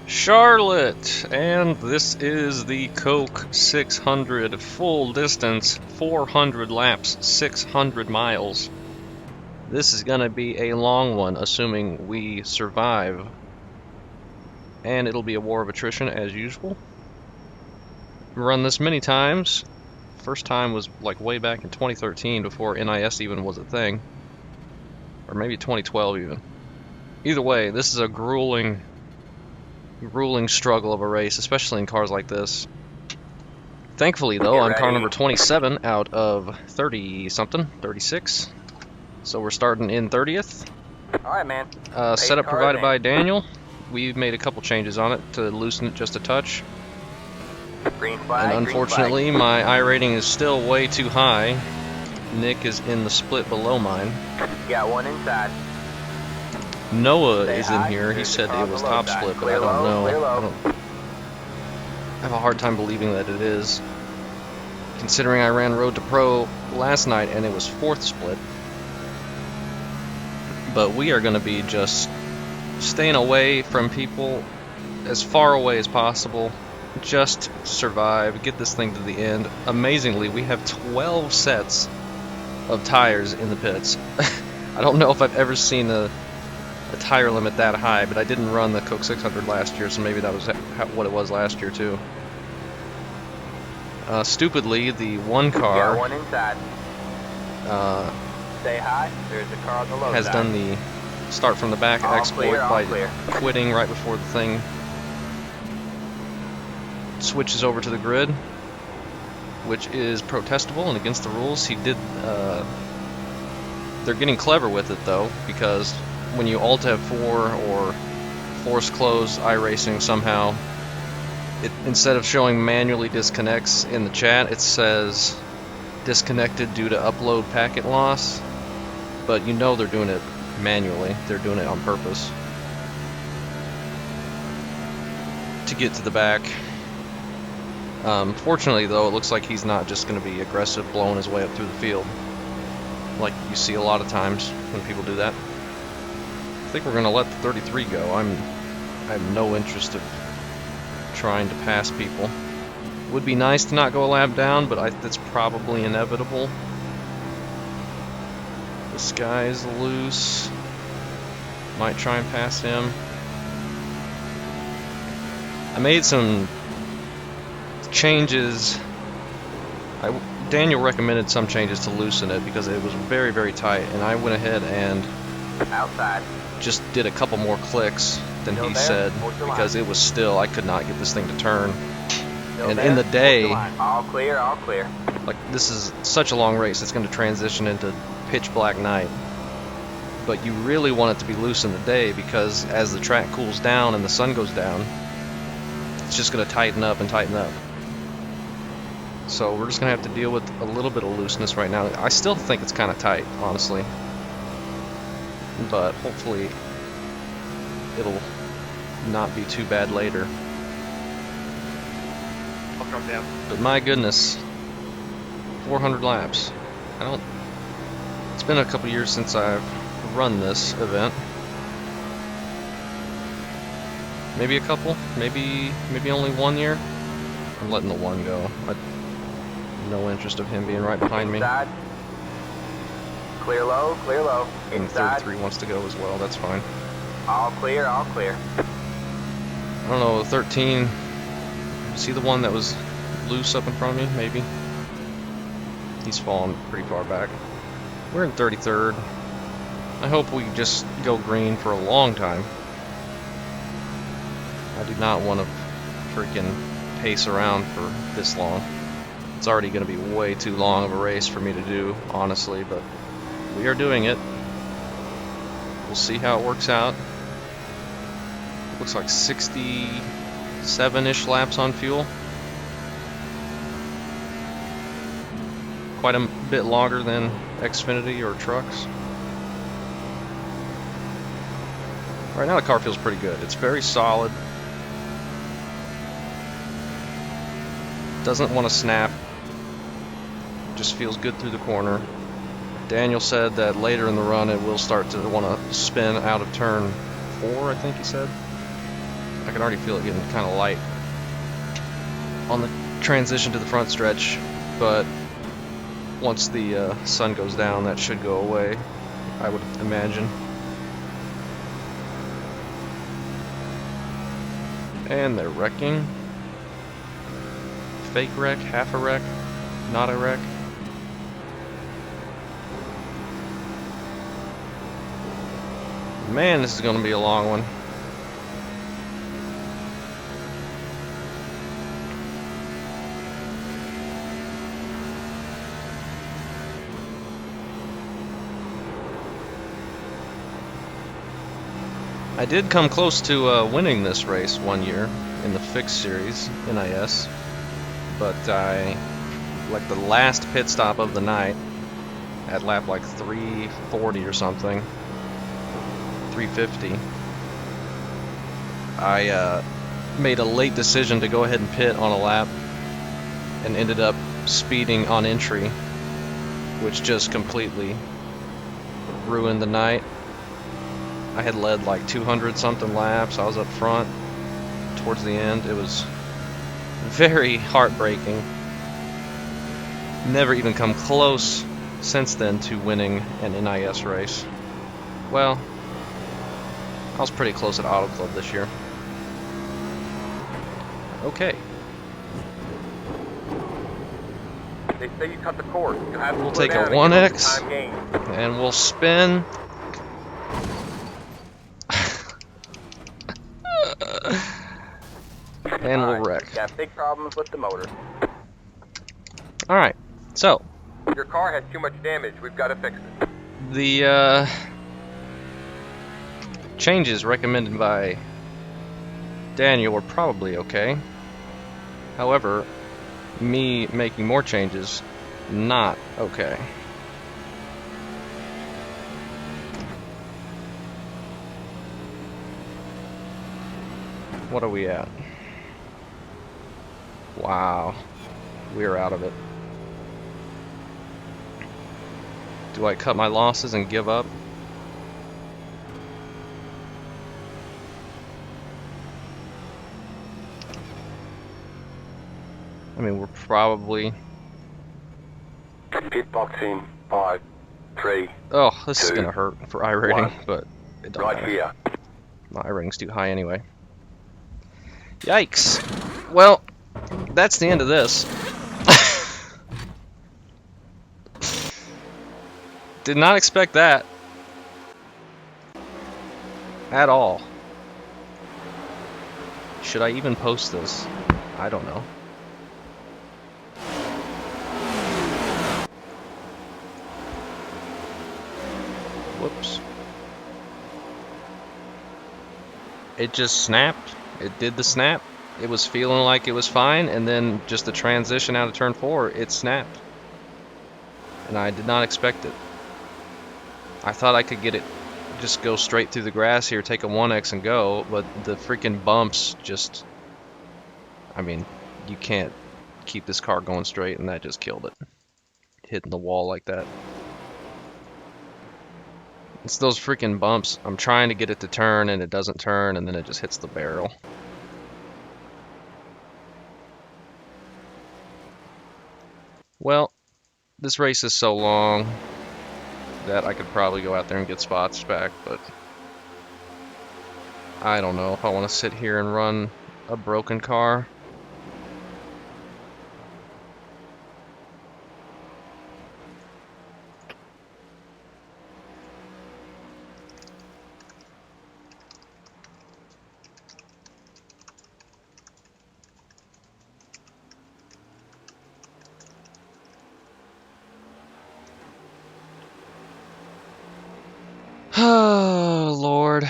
Charlotte, and this is the Coke 600 full distance, 400 laps, 600 miles. This is going to be a long one, assuming we survive. And it'll be a war of attrition as usual. Run this many times. First time was like way back in 2013 before NIS even was a thing. Or maybe 2012 even. Either way, this is a grueling struggle of a race, especially in cars like this. Thankfully, though, I'm car number 27 out of 30-something, 36. So we're starting in 30th. Alright, man. Setup provided by Daniel. We've made a couple changes on it to loosen it just a touch. Green flag, and unfortunately, my iRating is still way too high. Nick is in the split below mine. Got one inside. Noah is in here. He said it was top split, but I don't know. I have a hard time believing that it is, considering I ran Road to Pro last night and it was fourth split. But we are going to be just staying away from people as far away as possible. Just survive, get this thing to the end. Amazingly, we have 12 sets of tires in the pits. I don't know if I've ever seen a tire limit that high, but I didn't run the Coke 600 last year, so maybe that was what it was last year too. Stupidly, the one car one inside. Say hi. There's a car on the low has side. done the start from the back exploit by quitting right before the thing switches over to the grid, which is protestable and against the rules. He did. They're getting clever with it though, because when you Alt F4 or force close iRacing somehow, it, instead of showing manually disconnects in the chat, it says disconnected due to upload packet loss. But you know they're doing it manually. They're doing it on purpose to get to the back. Fortunately though, it looks like he's not just going to be aggressive blowing his way up through the field like you see a lot of times when people do that. I think we're going to let the 33 go. I have no interest of trying to pass people. Would be nice to not go a lap down, but that's probably inevitable. This guy's loose. Might try and pass him. I made some changes. Daniel recommended some changes to loosen it because it was very, very tight, and I went ahead and outside just did a couple more clicks than he said, because it was still, I could not get this thing to turn. And in the day, all clear, all clear. Like, this is such a long race, it's going to transition into pitch black night. But you really want it to be loose in the day, because as the track cools down and the sun goes down, it's just going to tighten up and tighten up. So we're just going to have to deal with a little bit of looseness right now. I still think it's kind of tight, honestly. But hopefully it'll not be too bad later. I'll come down. But my goodness, 400 laps. It's been a couple years since I've run this event. Maybe a couple, maybe only 1 year. I'm letting the one go. No interest of him being right behind me. Inside. Clear low, clear low. And Inside. 33 wants to go as well, that's fine. All clear, all clear. I don't know, 13, see the one that was loose up in front of me, maybe? He's fallen pretty far back. We're in 33rd. I hope we just go green for a long time. I do not want to freaking pace around for this long. It's already going to be way too long of a race for me to do, honestly, but we are doing it. We'll see how it works out. Looks like 67-ish laps on fuel. Quite a bit longer than Xfinity or trucks. Right now the car feels pretty good. It's very solid. Doesn't want to snap. Just feels good through the corner. Daniel said that later in the run it will start to want to spin out of turn 4, I think he said. I can already feel it getting kind of light on the transition to the front stretch, but once the sun goes down, that should go away, I would imagine. And they're wrecking. Fake wreck, half a wreck, not a wreck. Man, this is going to be a long one. I did come close to winning this race one year in the fixed series, NIS, but like the last pit stop of the night, at lap like 340 or something, 350, I made a late decision to go ahead and pit on a lap and ended up speeding on entry, which just completely ruined the night. I had led like 200 something laps. I was up front towards the end. It was very heartbreaking. Never even come close since then to winning an NIS race. Well, I was pretty close at Auto Club this year. Okay. They say you cut the course. You have to We'll slow take a down and 1X time gain. and we'll spin. And we'll wreck. Got big problems with the motor. Alright, so Your car has too much damage. We've got to fix it. the changes recommended by Daniel were probably okay. However, me making more changes, not okay. What are we at? Wow, we're out of it. Do I cut my losses and give up? I mean, we're probably... Pit boxing 5, 3. Oh, this is 2, gonna hurt for iRating, 1. but it don't Right matter. here. My iRating's too high anyway. Yikes. Well, that's the end of this. Did not expect that. At all. Should I even post this? I don't know. Whoops. It just snapped. It did the snap. It was feeling like it was fine, and then just the transition out of turn 4, it snapped. And I did not expect it. I thought I could get it, just go straight through the grass here, take a 1X and go, but the freaking bumps just, I mean, you can't keep this car going straight, and that just killed it. Hitting the wall like that. It's those freaking bumps. I'm trying to get it to turn, and it doesn't turn, and then it just hits the barrel. Well, this race is so long that I could probably go out there and get spots back, but I don't know if I want to sit here and run a broken car. Oh, Lord.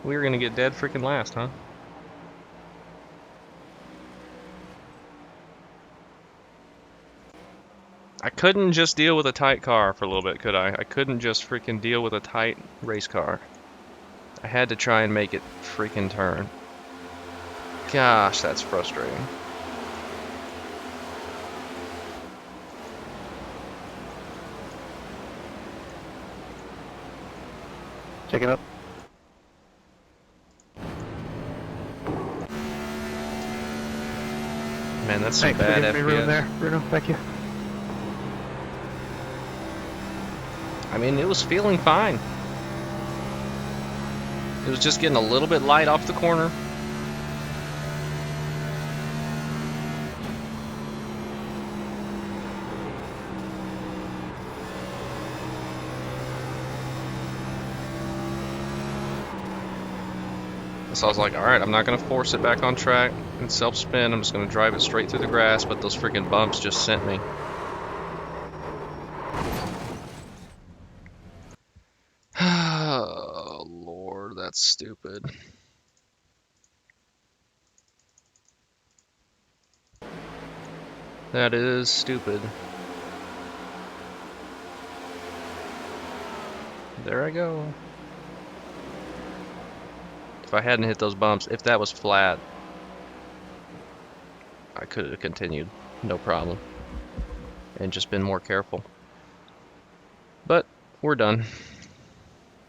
We were gonna get dead freaking last, huh? I couldn't just deal with a tight car for a little bit, could I? I couldn't just freaking deal with a tight race car. I had to try and make it freaking turn. Gosh, that's frustrating. Check it up. Man, that's some Thanks for bad giving me room FPS. there, Bruno. Thank you. I mean, it was feeling fine. It was just getting a little bit light off the corner. So I was like, alright, I'm not going to force it back on track and self-spin. I'm just going to drive it straight through the grass, but those freaking bumps just sent me. Oh, Lord, that's stupid. That is stupid. There I go. If I hadn't hit those bumps, if that was flat, I could have continued, no problem, and just been more careful. But we're done.